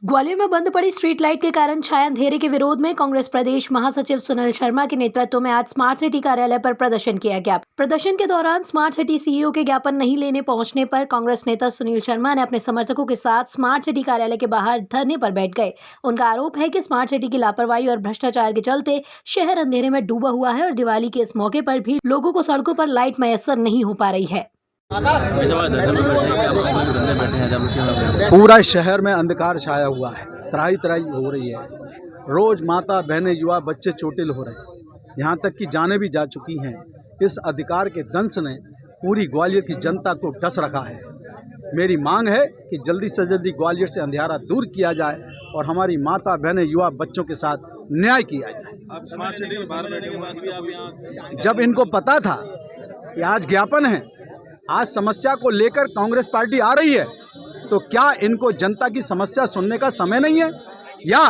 ग्वालियर में बंद पड़ी स्ट्रीट लाइट के कारण छाए अंधेरे के विरोध में कांग्रेस प्रदेश महासचिव सुनील शर्मा के नेतृत्व में आज स्मार्ट सिटी कार्यालय पर प्रदर्शन किया गया। प्रदर्शन के दौरान स्मार्ट सिटी सीईओ के ज्ञापन नहीं लेने पहुंचने पर कांग्रेस नेता सुनील शर्मा ने अपने समर्थकों के साथ स्मार्ट सिटी कार्यालय के बाहर धरने पर बैठ गए। उनका आरोप है कि स्मार्ट सिटी की लापरवाही और भ्रष्टाचार के चलते शहर अंधेरे में डूबा हुआ है और दिवाली के इस मौके पर भी लोगों को सड़कों पर लाइट मैसर नहीं हो पा रही है। पूरा शहर में अंधकार छाया हुआ है, त्राही त्राही हो रही है। रोज माता बहनें युवा बच्चे चोटिल हो रहे हैं, यहाँ तक कि जाने भी जा चुकी हैं। इस अधिकार के दंश ने पूरी ग्वालियर की जनता को डस रखा है। मेरी मांग है कि जल्दी से जल्दी ग्वालियर से अंधेरा दूर किया जाए और हमारी माता बहनें युवा बच्चों के साथ न्याय किया जाए। आप स्मार्ट सिटी के बाहर बैठे हुए भी आप यहाँ जब इनको पता था कि आज ज्ञापन है, आज समस्या को लेकर कांग्रेस पार्टी आ रही है, तो क्या इनको जनता की समस्या सुनने का समय नहीं है या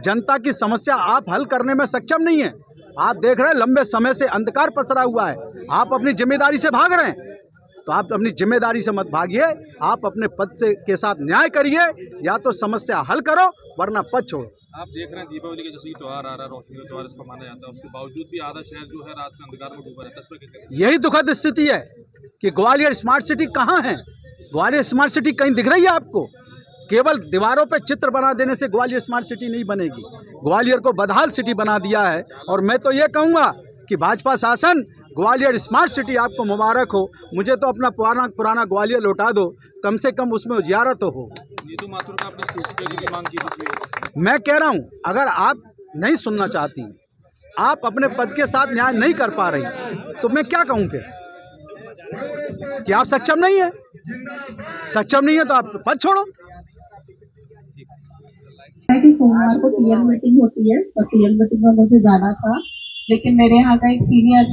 जनता की समस्या आप हल करने में सक्षम नहीं है? आप देख रहे हैं लंबे समय से अंधकार पसरा हुआ है, आप अपनी जिम्मेदारी से भाग रहे हैं। तो आप अपनी जिम्मेदारी से मत भागिए, आप अपने पद से के साथ न्याय करिए, या तो समस्या हल करो वरना पद छोड़ो। आप देख रहे हैं दीपावली के जैसे त्योहार आ रहा है, रोशनी का त्योहार इसको माना जाता है, उसके बावजूद भी आधा शहर जो है रात में अंधकार में डूबा रहता है, इसमें क्या करें? यही दुखद स्थिति है कि ग्वालियर स्मार्ट सिटी कहाँ है। ग्वालियर स्मार्ट सिटी कहीं दिख रही है आपको? केवल दीवारों पे चित्र बना देने से ग्वालियर स्मार्ट सिटी नहीं बनेगी। ग्वालियर को बदहाल सिटी बना दिया है। और मैं तो ये कहूँगा कि भाजपा शासन, ग्वालियर स्मार्ट सिटी आपको मुबारक हो। मुझे तो अपना पुराना ग्वालियर लौटा दो, कम से कम उसमें उजियारा तो हो। नीतू माथुर का आपने इस्तीफे की मांग की थी। मैं कह रहा हूँ, अगर आप नहीं सुनना चाहती, आप अपने पद के साथ न्याय नहीं कर पा रही, तो मैं क्या कहूँ फिर कि आप सक्षम नहीं है? सक्षम नहीं है तो आप पद छोड़ो। कि सोमवार को टीएल मीटिंग होती है और टीएल मीटिंग में मुझे जाना था, लेकिन मेरे यहाँ का एक सीनियर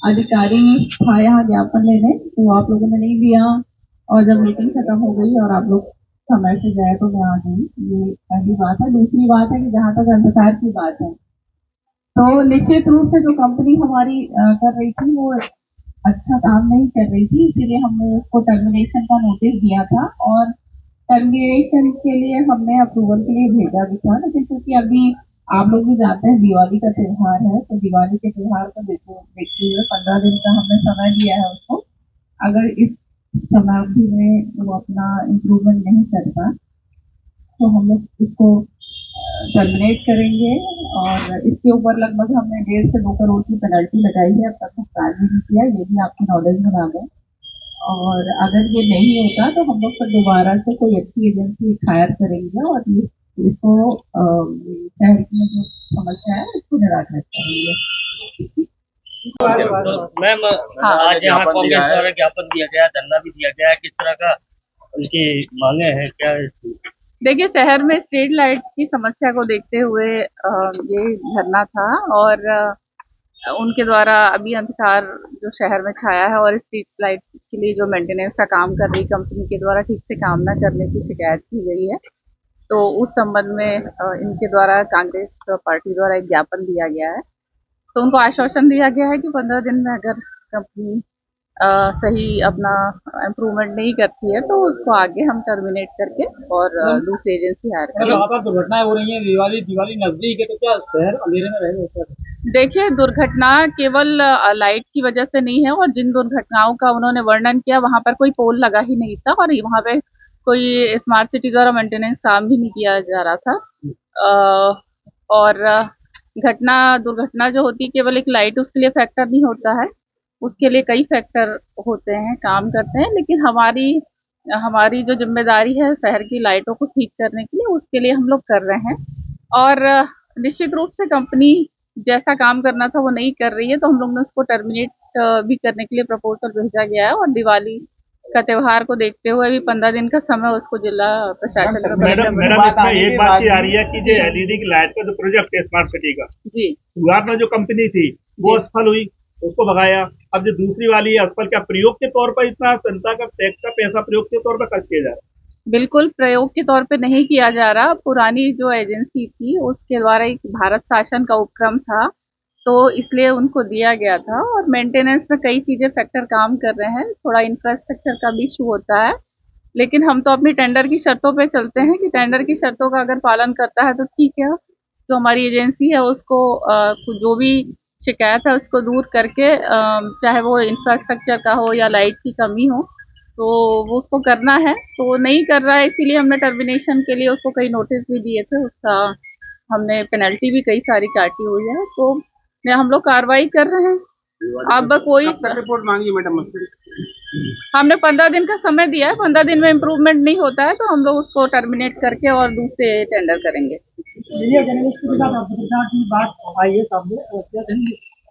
अधिकारी था यहाँ ज्ञापन लेने, तो आप लोगों ने नहीं दिया और जब मीटिंग खत्म हो गई और आप लोग समय से गए तो मैं आ गई। ये पहली बात है। दूसरी बात है कि जहाँ तक अंधकार की बात है, तो निश्चित रूप से जो कंपनी हमारी कर रही थी वो अच्छा काम नहीं कर रही थी, इसीलिए हमने उसको टर्मिनेशन का नोटिस दिया था और टर्मिनेशन के लिए हमने अप्रूवल के लिए भेजा भी था। लेकिन क्योंकि अभी आप लोग भी जानते हैं दिवाली का त्यौहार है, तो दिवाली के त्यौहार को देखते हुए 15 दिन का हमने समय दिया है उसको। अगर इस समावधि में वो अपना इम्प्रूवमेंट नहीं करता तो हम लोग इसको टर्मिनेट करेंगे और इसके ऊपर लगभग हमने 1.5 से 2 करोड़ की पेनल्टी लगाई है। अब तक भुगतान भी नहीं किया, ये भी आपकी नॉलेज में आ गए। और अगर ये नहीं होता तो हम लोग फिर दोबारा से कोई अच्छी एजेंसी हायर करेंगे और ये इसको शहर की जो समस्या है इसको निराकरण करेंगे। मैम, आज यहाँ कांग्रेस द्वारा ज्ञापन दिया गया, धरना भी दिया गया, किस तरह का उनकी मांगे हैं, क्या? देखिए, शहर में स्ट्रीट लाइट की समस्या को देखते हुए ये धरना था और उनके द्वारा अभी अंधकार जो शहर में छाया है और स्ट्रीट लाइट के लिए जो मेंटेनेंस का काम कर रही कंपनी के द्वारा ठीक से काम न करने की शिकायत की गई है। तो उस संबंध में इनके द्वारा कांग्रेस पार्टी द्वारा एक ज्ञापन दिया गया है। तो उनको आश्वासन दिया गया है कि 15 दिन में अगर कंपनी सही अपना इम्प्रूवमेंट नहीं करती है तो उसको आगे हम टर्मिनेट करके और दूसरी एजेंसी हायर करेंगे। वहाँ पर दुर्घटनाएं हो रही हैं, दिवाली नजदीक है, तो क्या शहर अंधेरे में रहेगा? देखिए, दुर्घटना केवल लाइट की वजह से नहीं है और जिन दुर्घटनाओं का उन्होंने वर्णन किया वहाँ पर कोई पोल लगा ही नहीं था और वहाँ पे कोई स्मार्ट सिटी द्वारा मेंटेनेंस काम भी नहीं किया जा रहा था। और दुर्घटना जो होती है केवल एक लाइट उसके लिए फैक्टर नहीं होता है, उसके लिए कई फैक्टर होते हैं, काम करते हैं। लेकिन हमारी जो जिम्मेदारी है शहर की लाइटों को ठीक करने के लिए, उसके लिए हम लोग कर रहे हैं। और निश्चित रूप से कंपनी जैसा काम करना था वो नहीं कर रही है, तो हम लोग ने उसको टर्मिनेट भी करने के लिए प्रपोजल भेजा गया है और दिवाली का त्योहार को देखते हुए भी 15 दिन का समय उसको जिला प्रशासन को। मैडम, एक बात ये आ रही है कि जो एलईडी की लाइट का जो प्रोजेक्ट है स्मार्ट सिटी का, जी, शुरुआत में जो कंपनी थी वो असफल हुई, उसको भगाया। अब जो दूसरी वाली है असफल, क्या प्रयोग के तौर पर इतना जनता का टैक्स का पैसा प्रयोग के तौर पर खर्च किया जा रहा है? बिल्कुल प्रयोग के तौर पे नहीं किया जा रहा। पुरानी जो एजेंसी थी उसके द्वारा एक भारत शासन का उपक्रम था, तो इसलिए उनको दिया गया था और मेंटेनेंस में कई चीज़ें फैक्टर काम कर रहे हैं। थोड़ा इंफ्रास्ट्रक्चर का भी इशू होता है लेकिन हम तो अपनी टेंडर की शर्तों पे चलते हैं कि टेंडर की शर्तों का अगर पालन करता है तो ठीक है। जो हमारी एजेंसी है उसको जो भी शिकायत है उसको दूर करके चाहे वो इंफ्रास्ट्रक्चर का हो या लाइट की कमी हो तो वो उसको करना है, तो वो नहीं कर रहा है, इसीलिए हमने टर्मिनेशन के लिए उसको कई नोटिस भी दिए थे। उसका हमने पेनल्टी भी कई सारी काटी हुई है, तो हम लोग कार्रवाई कर रहे हैं। अब कोई रिपोर्ट मांगी मैडम? हमने 15 दिन का समय दिया है, 15 दिन में इम्प्रूवमेंट नहीं होता है तो हम लोग उसको टर्मिनेट करके और दूसरे टेंडर करेंगे।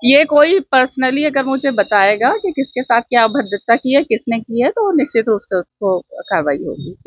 ये कोई पर्सनली अगर मुझे बताएगा कि किसके साथ क्या अभद्रता की है, किसने की है, तो निश्चित रूप से उसको कार्रवाई होगी।